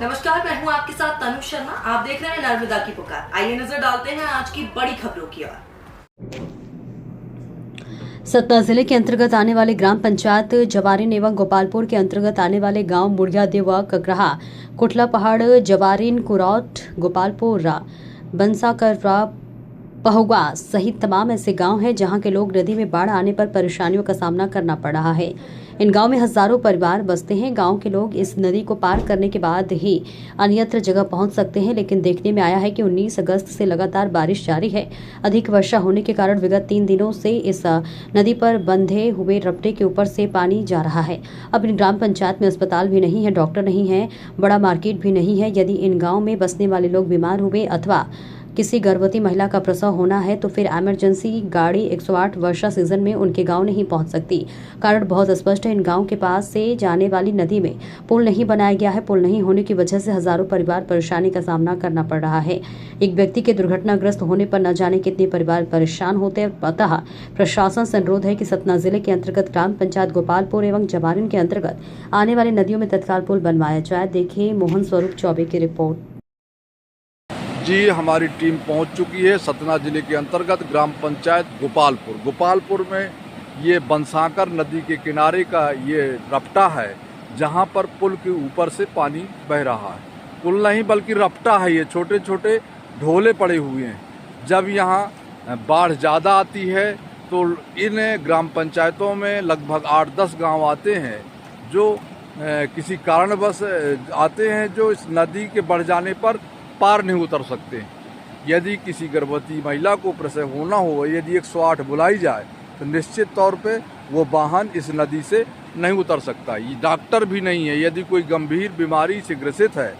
नमस्कार, मैं हूं आपके साथ तनु शर्मा। आप देख रहे हैं नर्मदा की पुकार। आइए नजर डालते हैं आज की बड़ी खबरों की ओर। सतना जिले के अंतर्गत आने वाले ग्राम पंचायत जवारीन एवं गोपालपुर के अंतर्गत आने वाले गांव मुड़िया देवा, ककराहा, कुटला पहाड़, जवारीन, कुरौट, गोपालपुर, बंसाकरवा, पहुआ सहित तमाम ऐसे गांव हैं जहां के लोग नदी में बाढ़ आने पर परेशानियों का सामना करना पड़ रहा है। इन गांव में हजारों परिवार बसते हैं। गांव के लोग इस नदी को पार करने के बाद ही अन्यत्र जगह पहुंच सकते हैं, लेकिन देखने में आया है कि 19 अगस्त से लगातार बारिश जारी है। अधिक वर्षा होने के कारण विगत 3 दिनों से इस नदी पर बंधे हुए रपटे के ऊपर से पानी जा रहा है। अब इन ग्राम पंचायत में अस्पताल भी नहीं है, डॉक्टर नहीं है, बड़ा मार्केट भी नहीं है। यदि इन गाँव में बसने वाले लोग बीमार हुए अथवा किसी गर्भवती महिला का प्रसव होना है तो फिर इमरजेंसी गाड़ी 108 वर्षा सीजन में उनके गांव नहीं पहुंच सकती। कारण बहुत स्पष्ट है, इन गांव के पास से जाने वाली नदी में पुल नहीं बनाया गया है। पुल नहीं होने की वजह से हजारों परिवार परेशानी का सामना करना पड़ रहा है। एक व्यक्ति के दुर्घटनाग्रस्त होने पर न जाने कितने परिवार परेशान होते हैं। अतः प्रशासन से अनुरोध है कि सतना जिले के अंतर्गत ग्राम पंचायत गोपालपुर एवं जवारीन के अंतर्गत आने वाली नदियों में तत्काल पुल बनवाया जाए। देखिए मोहन स्वरूप चौबे की रिपोर्ट। जी, हमारी टीम पहुंच चुकी है सतना जिले के अंतर्गत ग्राम पंचायत गोपालपुर में ये बंसाकर नदी के किनारे का ये रपटा है जहां पर पुल के ऊपर से पानी बह रहा है। पुल नहीं बल्कि रपटा है, ये छोटे छोटे ढोले पड़े हुए हैं। जब यहाँ बाढ़ ज़्यादा आती है तो इन ग्राम पंचायतों में लगभग 8-10 गांव आते हैं जो किसी कारणवश आते हैं, जो इस नदी के बढ़ जाने पर पार नहीं उतर सकते। यदि किसी गर्भवती महिला को प्रसव होना हो, यदि 108 बुलाई जाए तो निश्चित तौर पे वो वाहन इस नदी से नहीं उतर सकता। ये डॉक्टर भी नहीं है। यदि कोई गंभीर बीमारी से ग्रसित है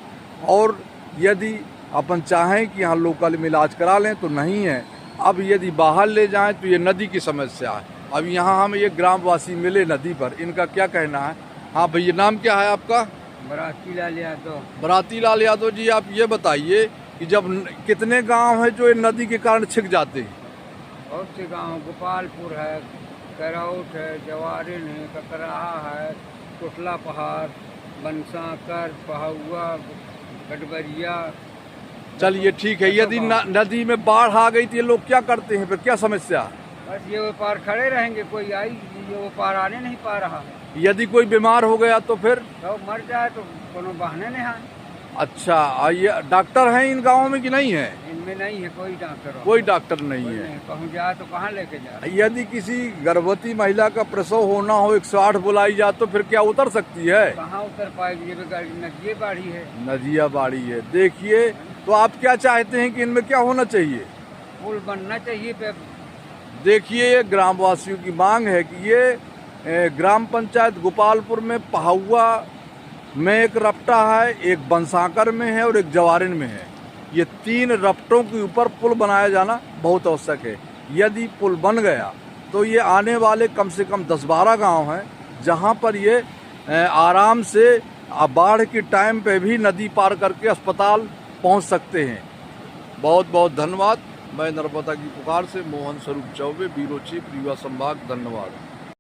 और यदि अपन चाहें कि यहाँ लोकल में इलाज करा लें तो नहीं है। अब यदि बाहर ले जाएं तो ये नदी की समस्या है। अब यहाँ हम ये ग्रामवासी मिले नदी पर, इनका क्या कहना है? हाँ भैया, नाम क्या है आपका? बराती लाल यादव जी, आप ये बताइए कि जब कितने गांव हैं जो इन नदी के कारण छिक जाते हैं? बहुत से गांव, गोपालपुर है, करौट है, जवारीन है, ककराहा है, कुटला पहाड़, बंसाकर, पहुआ, गडबरिया। चलिए ठीक है। यदि नदी में बाढ़ आ गई तो ये लोग क्या करते हैं, फिर क्या समस्या? बस ये वो पार खड़े रहेंगे, कोई आई ये वो पार आने नहीं पा रहा है। यदि कोई बीमार हो गया तो फिर तो मर जाए तो कोनो बहाने नहीं है। अच्छा, ये डॉक्टर हैं इन गाँवों में कि नहीं है? इनमें नहीं है कोई डॉक्टर। कोई डॉक्टर नहीं है। कहूँ जाए तो कहाँ लेके जाए? यदि किसी गर्भवती महिला का प्रसव होना हो, 108 बुलाई जाए तो फिर क्या उतर सकती है? कहाँ उतर पाएगी? ये नदिया बाढ़ी है। नदिया बाढ़ी है। देखिए, तो आप क्या चाहते हैं कि इनमें क्या होना चाहिए? पुल बनना चाहिए। देखिए, ये ग्रामवासियों की मांग है कि ये ग्राम पंचायत गोपालपुर में पहुआ में एक रपटा है, एक बंसाकर में है और एक जवारीन में है। ये 3 रपटों के ऊपर पुल बनाया जाना बहुत आवश्यक है। यदि पुल बन गया तो ये आने वाले कम से कम 10-12 गांव हैं जहां पर ये आराम से बाढ़ के टाइम पे भी नदी पार करके अस्पताल पहुंच सकते हैं। बहुत बहुत धन्यवाद। मैं नर्मदा की पुकार से मोहन स्वरूप चौबे, ब्यूरो चीफ रीवा संभाग। धन्यवाद।